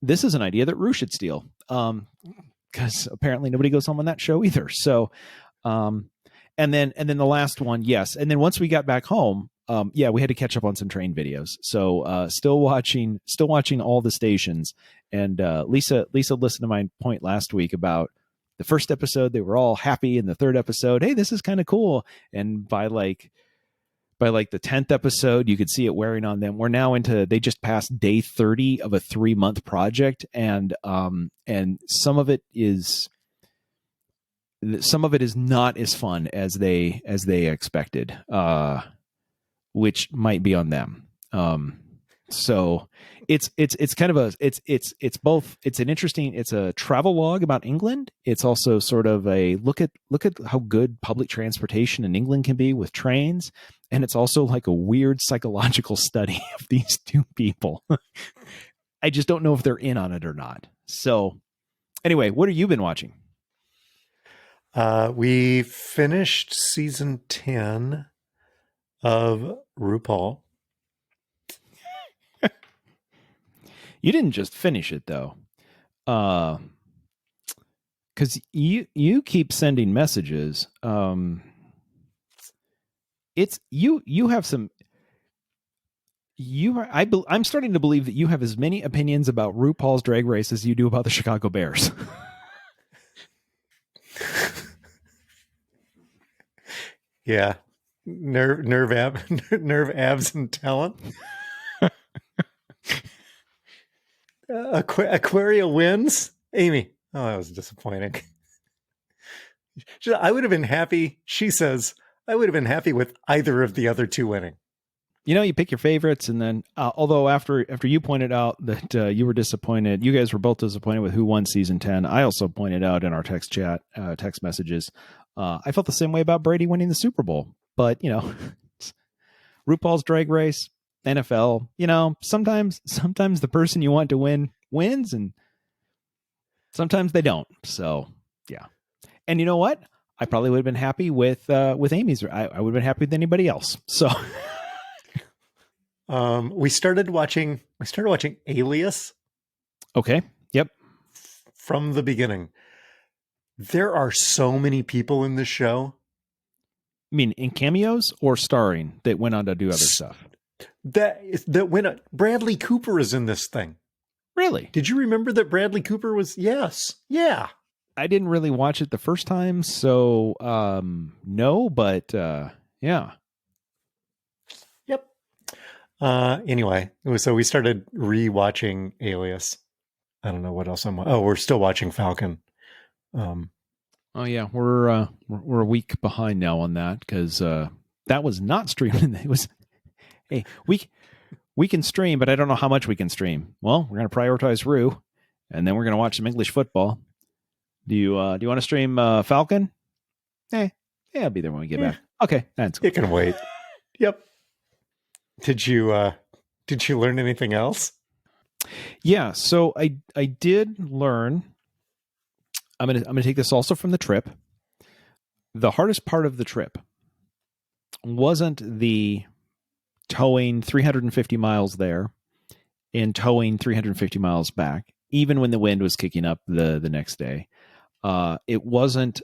this is an idea that Rue should steal, because apparently nobody goes home on that show either. So. And then the last one, yes. And then once we got back home, we had to catch up on some train videos. So, still watching all the stations. And, Lisa listened to my point last week about the first episode. They were all happy. And the third episode, hey, this is kind of cool. And by the 10th episode, you could see it wearing on them. We're now they just passed day 30 of a 3-month project. And some of it is not as fun as they expected, which might be on them. So it's kind of it's a travel log about England. It's also sort of a look at how good public transportation in England can be with trains. And it's also like a weird psychological study of these 2 people. I just don't know if they're in on it or not. So anyway, what have you been watching? We finished season 10 of RuPaul. You didn't just finish it though. Because you keep sending messages. It's you have some. I'm starting to believe that you have as many opinions about RuPaul's Drag Race as you do about the Chicago Bears. Yeah, nerve abs and talent. Aquaria wins. Amy. Oh, that was disappointing. I would have been happy. She says, I would have been happy with either of the other two winning. You know, you pick your favorites, and then although after you pointed out that you were disappointed, you guys were both disappointed with who won season 10. I also pointed out in our text chat, text messages, I felt the same way about Brady winning the Super Bowl. But you know, RuPaul's Drag Race, NFL. You know, sometimes the person you want to win wins, and sometimes they don't. So yeah, and you know what? I probably would have been happy with Amy's. I would have been happy with anybody else. So. We started watching Alias. Okay. Yep. From the beginning. There are so many people in this show. I mean, in cameos or starring that went on to do other stuff? That when Bradley Cooper is in this thing. Really? Did you remember that Bradley Cooper was? Yes. Yeah. I didn't really watch it the first time, so no, but yeah. Yep. Anyway, so we started rewatching Alias. I don't know what else we're still watching Falcon. Oh yeah, we're a week behind now on that because that was not streaming. It was, hey, we can stream, but I don't know how much we can stream. Well, we're going to prioritize Rue, and then we're going to watch some English football. Do you want to stream Falcon? Yeah, I'll be there when we get back. Okay, that's cool. It can wait. Yep. Did you learn anything else? Yeah, so I did learn. I'm gonna take this also from the trip. The hardest part of the trip wasn't the towing 350 miles there and towing 350 miles back, even when the wind was kicking up the next day. It wasn't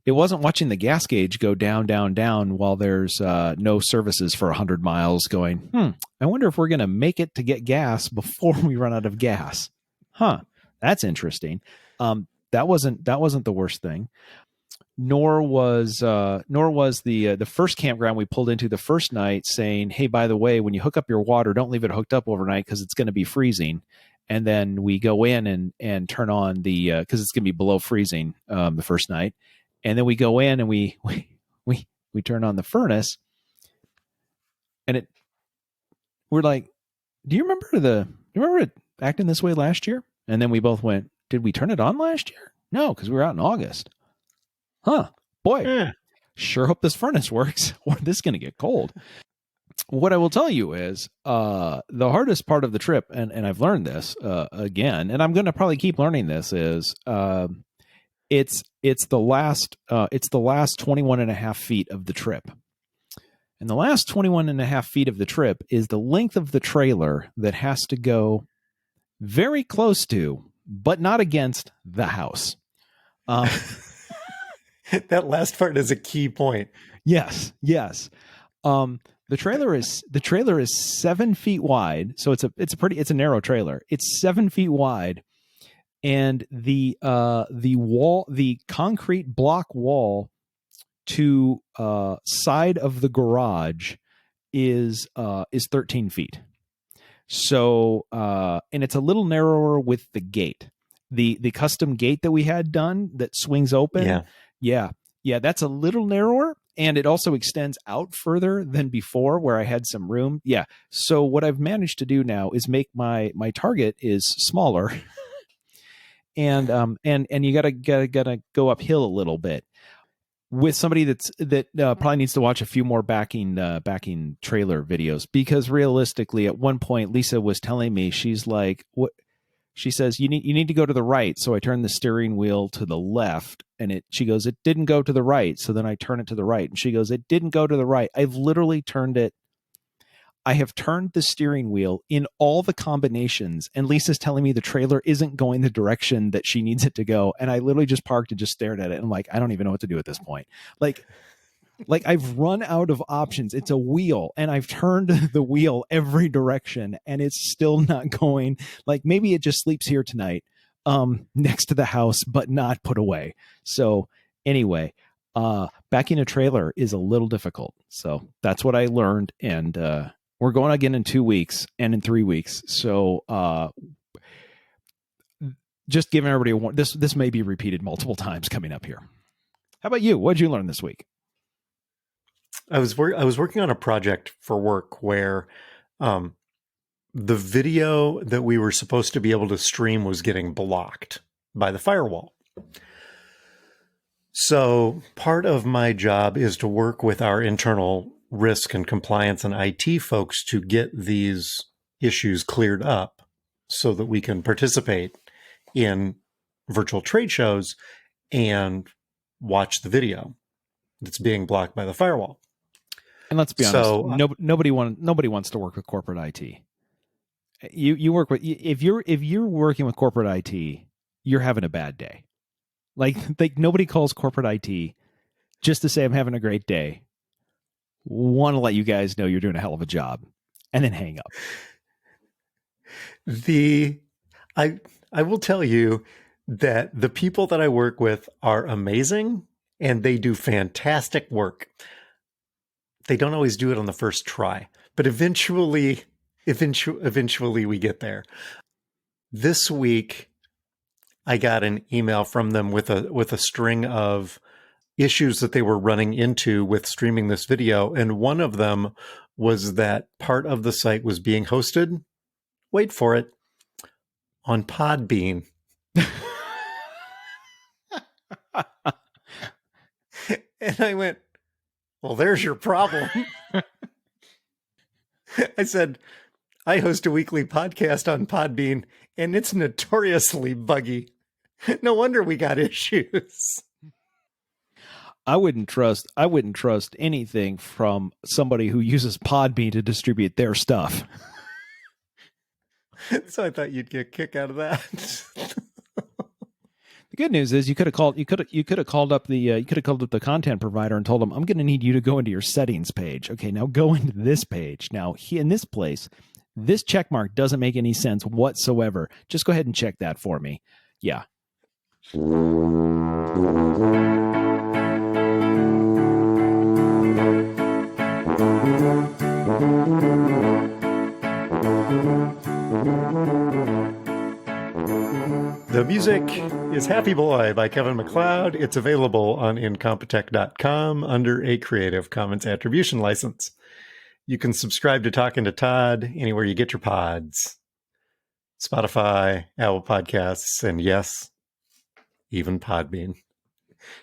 watching the gas gauge go down, down, down while there's no services for 100 miles going, I wonder if we're going to make it to get gas before we run out of gas. Huh. That's interesting. That wasn't the worst thing. Nor was the first campground we pulled into the first night saying, hey, by the way, when you hook up your water, don't leave it hooked up overnight because it's going to be freezing. And then we go in and turn on the because it's going to be below freezing the first night. And then we go in and we turn on the furnace, and we're like, do you remember it acting this way last year? And then we both went, did we turn it on last year? No, because we were out in August. Huh, boy, Yeah. Sure hope this furnace works or this is going to get cold. What I will tell you is the hardest part of the trip, and I've learned this again, and I'm going to probably keep learning this, is it's the last 21 and a half feet of the trip. And the last 21 and a half feet of the trip is the length of the trailer that has to go very close to, but not against, the house. That last part is a key point. Yes. The trailer is 7 feet wide, so it's a narrow trailer. It's 7 feet wide, and the concrete block wall to side of the garage is 13 feet. So and it's a little narrower with the gate, the custom gate that we had done that swings open. Yeah, that's a little narrower. And it also extends out further than before where I had some room. Yeah. So what I've managed to do now is make my target is smaller. and you gotta go uphill a little bit with somebody that probably needs to watch a few more backing trailer videos, because realistically at one point Lisa was telling me, she's like, what? she says, you need to go to the right. So I turn the steering wheel to the left, and she goes, it didn't go to the right. So then I turn it to the right, and she goes, it didn't go to the right. I've literally turned it. I have turned the steering wheel in all the combinations, and Lisa's telling me the trailer isn't going the direction that she needs it to go. And I literally just parked and just stared at it. And I'm like, I don't even know what to do at this point. Like I've run out of options. It's a wheel, and I've turned the wheel every direction, and it's still not going. Like, maybe it just sleeps here tonight, next to the house, but not put away. So anyway, backing a trailer is a little difficult. So that's what I learned. And, we're going again in 2 weeks and in 3 weeks. So, just giving everybody a warning, this may be repeated multiple times coming up here. How about you? What did you learn this week? I was working on a project for work where the video that we were supposed to be able to stream was getting blocked by the firewall. So part of my job is to work with our internal risk and compliance and IT folks to get these issues cleared up so that we can participate in virtual trade shows and watch the video that's being blocked by the firewall. And let's be honest, nobody wants to work with corporate IT. You work with, if you're working with corporate IT, you're having a bad day. Like nobody calls corporate IT just to say I'm having a great day. Want to let you guys know you're doing a hell of a job, and then hang up. I will tell you that the people that I work with are amazing, and they do fantastic work. They don't always do it on the first try, but eventually we get there. This week, I got an email from them with a string of issues that they were running into with streaming this video. And one of them was that part of the site was being hosted, wait for it, on Podbean. And I went, well, there's your problem. I said, I host a weekly podcast on Podbean, and it's notoriously buggy. No wonder we got issues. I wouldn't trust anything from somebody who uses Podbean to distribute their stuff. So I thought you'd get a kick out of that. The good news is you could have called up the content provider and told them, I'm going to need you to go into your settings page. Okay, now go into this page. Now in this place, this check mark doesn't make any sense whatsoever. Just go ahead and check that for me. Yeah. The music is Happy Boy by Kevin MacLeod. It's available on incompetech.com under a Creative Commons Attribution license. You can subscribe to Talking to Todd anywhere you get your pods. Spotify, Apple Podcasts, and yes, even Podbean.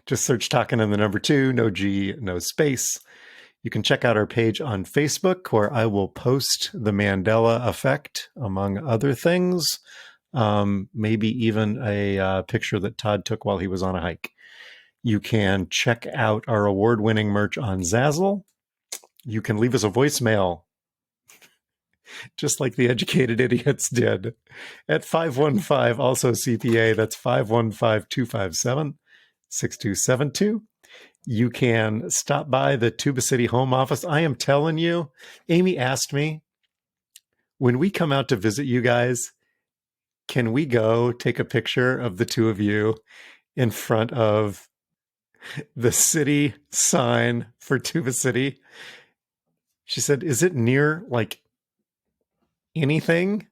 Just search Talking in the number 2, no G, no space. You can check out our page on Facebook, where I will post the Mandela Effect, among other things. Maybe even a picture that Todd took while he was on a hike. You can check out our award-winning merch on Zazzle. You can leave us a voicemail, just like the educated idiots did, at 515, also CPA. That's 515-257-6272. You can stop by the Tuba City home office. I am telling you, Amy asked me, when we come out to visit you guys, can we go take a picture of the two of you in front of the city sign for Tuba City? She said, is it near like anything?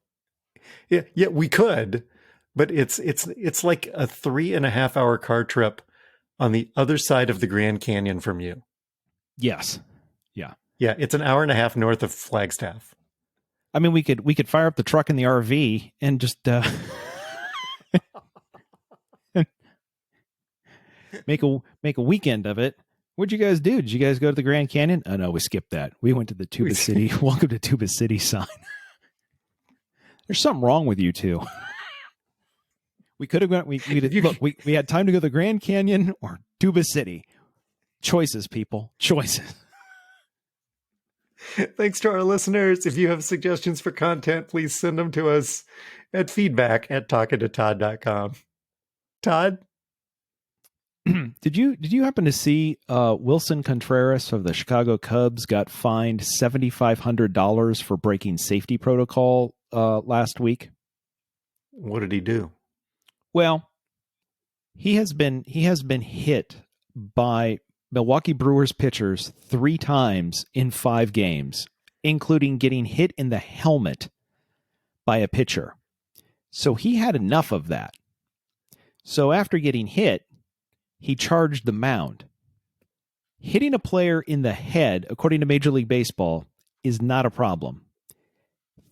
Yeah, we could, but it's like a 3.5 hour car trip on the other side of the Grand Canyon from you. Yes. Yeah. Yeah. It's an hour and a half north of Flagstaff. I mean, we could fire up the truck in the RV and just make a weekend of it. What'd you guys do? Did you guys go to the Grand Canyon? Oh no, we skipped that. We went to the Tuba City. Welcome to Tuba City sign. There's something wrong with you two. We could have gone. We had time to go to the Grand Canyon or Tuba City. Choices, people. Choices. Thanks to our listeners. If you have suggestions for content, please send them to us at feedback@talkingtotodd.com. Todd? Did you happen to see Wilson Contreras of the Chicago Cubs got fined $7,500 for breaking safety protocol last week? What did he do? Well, he has been hit by Milwaukee Brewers pitchers 3 times in 5 games, including getting hit in the helmet by a pitcher. So he had enough of that. So after getting hit, he charged the mound. Hitting a player in the head, according to Major League Baseball, is not a problem.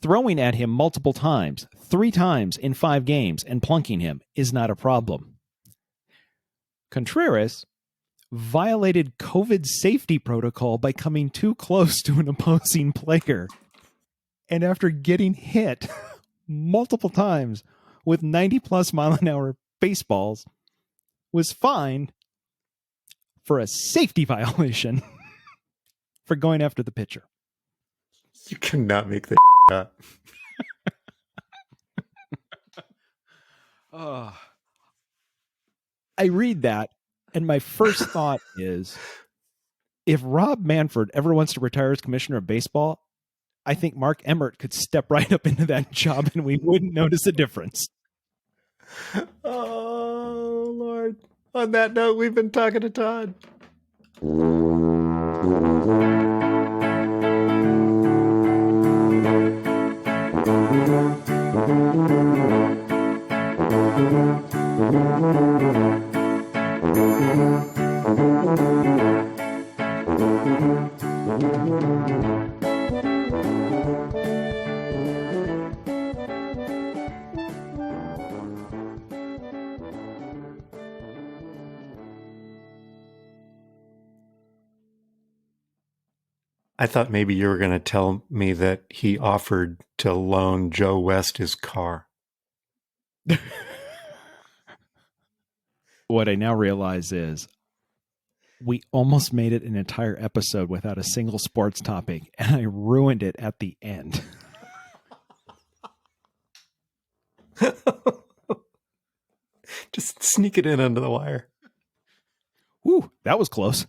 Throwing at him multiple times, 3 times in 5 games, and plunking him is not a problem. Contreras violated COVID safety protocol by coming too close to an opposing player. And after getting hit multiple times with 90+ mile an hour baseballs, was fined for a safety violation for going after the pitcher. You cannot make that up. I read that, and my first thought is, if Rob Manfred ever wants to retire as commissioner of baseball, I think Mark Emmert could step right up into that job and we wouldn't notice a difference. Oh, Lord. On that note, we've been talking to Todd. I thought maybe you were going to tell me that he offered to loan Joe West his car. What I now realize is we almost made it an entire episode without a single sports topic, and I ruined it at the end. Just sneak it in under the wire. Whew, that was close.